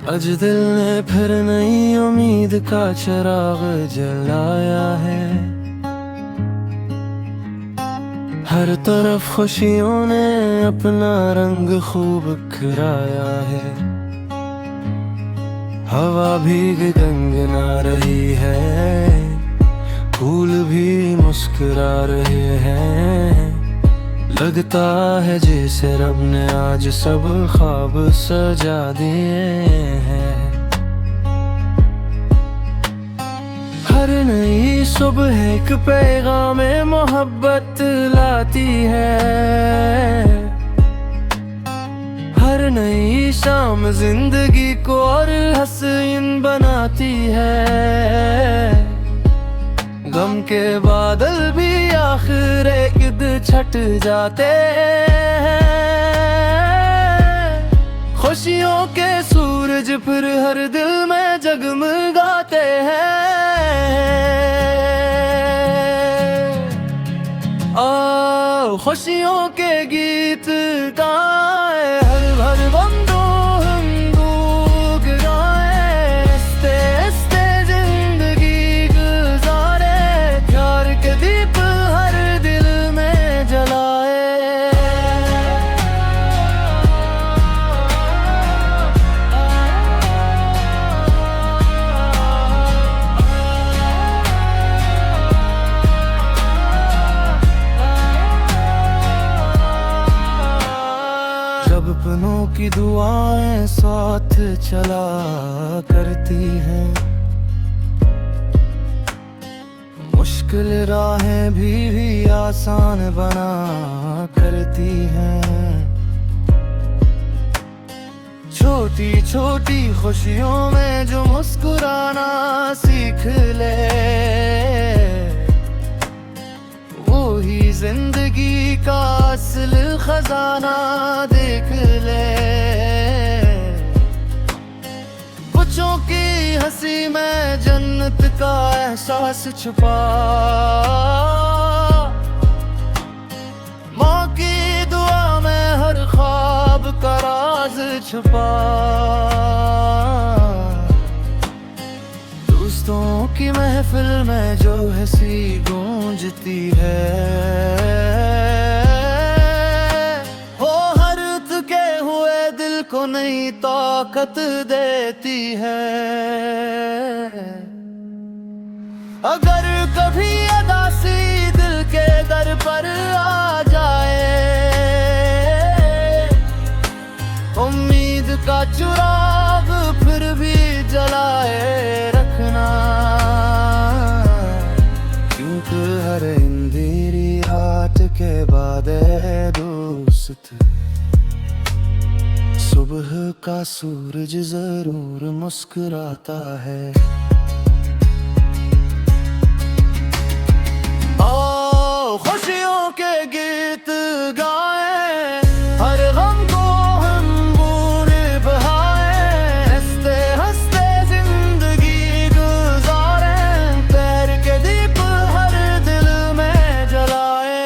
आज दिल ने फिर नई उम्मीद का चिराग जलाया है। हर तरफ खुशियों ने अपना रंग खूब खिलाया है। हवा भीग गंगना रही है, फूल भी मुस्कुरा रहे हैं। लगता है जैसे रब ने आज सब ख्वाब सजा दिए हैं। हर नई सुबह एक पैगाम मोहब्बत लाती है। हर नई शाम जिंदगी को और हसीन बनाती है। गम के बादल भी आखिर एक दिन छट जाते हैं। खुशियों के सूरज फिर हर दिल में जगमगाते हैं। खुशियों के गीत गाए, हर भर बंदो हम लोग गाए। हंसते हंसते जिंदगी गुजारे, प्यार के दीप हर दिल में जलाए। जब अपनों की दुआएं साथ चला करती हैं, मुश्किल राहें भी आसान बना करती हैं। छोटी छोटी खुशियों में जो मुस्कुराना सीख ले, वो ही जिंदगी का असल खजाना देख ले। बच्चों की हंसी में जन्नत का एहसास छुपा, माँ की दुआ में हर ख्वाब का राज छुपा। दोस्तों की महफिल में जो हंसी गूंजती है, वो हर थके हुए दिल को नई ताकत देती है। अगर कभी उदासी दिल के दर पर आ जाए, उम्मीद का चिराग फिर भी जलाए रखना। क्योंकि हर अंधेरी रात के बाद है दोस्त, सुबह का सूरज जरूर मुस्कुराता है। खुशियों के गीत गाए, हर गम को हम बूंद बहाए। हंसते हंसते जिंदगी गुजारे, प्यार के दीप हर दिल में जलाए।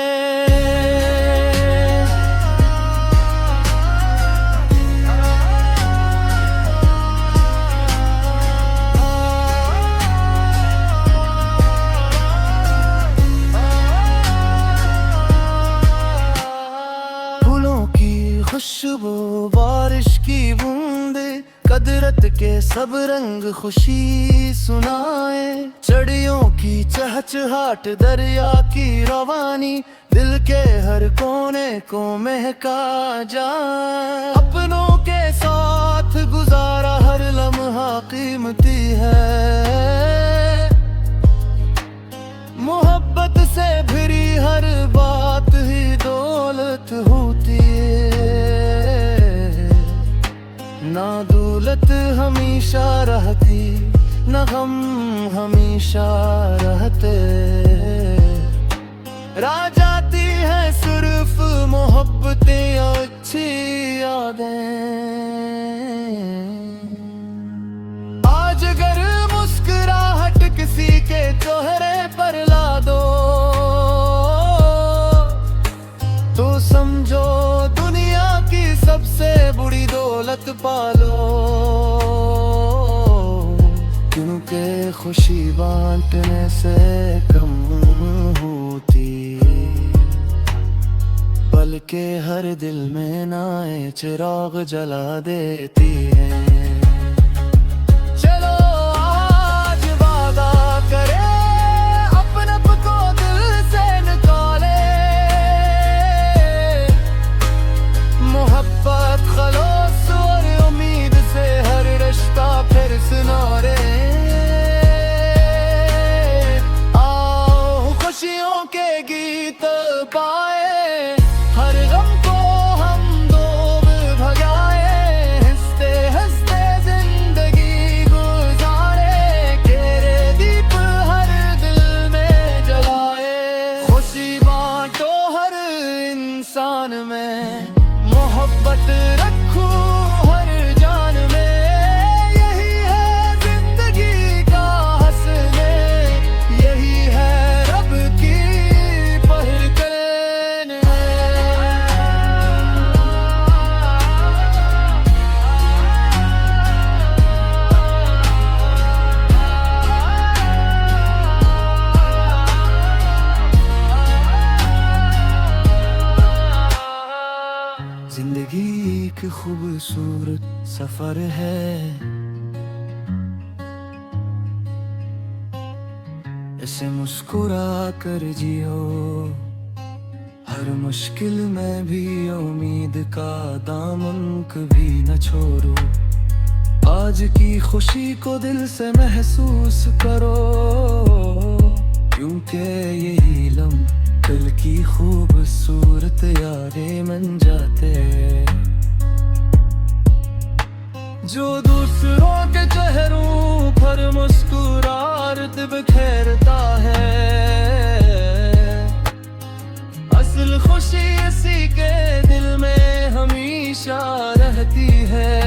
खुशबू बारिश की बूंदे, कदरत के सब रंग खुशी सुनाए। चिड़ियों की चहचहाट, दरिया की रवानी, दिल के हर कोने को महका जाए। अपनों के साथ गुजारा हर लम्हा कीमती है। मोहब्बत से भरी हर बात ही दौलत होती है। ना दौलत हमेशा रहती, ना गम हमेशा रहते। रह जाती है सिर्फ मोहब्बतें अच्छी यादें। आज अगर मुस्कुराहट किसी के चेहरे पर ला दो, तो समझो दुनिया की सबसे बुरी दौलत पालो। क्योंकि खुशी बांटने से कम होती, बल्कि हर दिल में नए चिराग जला देती है। चलो आज वादा करे, अपनप को दिल से निकाले, मोहब्बत खलूस और उम्मीद से हर रिश्ता फिर सुनारे। आओ खुशियों के गीत पाए, हर गम को हम दो भगाए, हंसते हंसते जिंदगी गुजारे, तेरे दीप हर दिल में जलाए। खुशी बांटो हर इंसान में, मोहब्बत रखो हर जान में, यही है जिंदगी का हंसने, यही है रब की पहल करने। जिंदगी एक खूबसूरत सफर है, इसे मुस्कुरा कर जियो, हर मुश्किल में भी उम्मीद का दामन कभी न छोड़ो। आज की खुशी को दिल से महसूस करो, क्योंकि यही लम्हा दिल की खूबसूरत यादें बन जाते, जो दूसरों के चेहरों पर मुस्कुराहट बिखेरता है। असल खुशी इसी के दिल में हमेशा रहती है।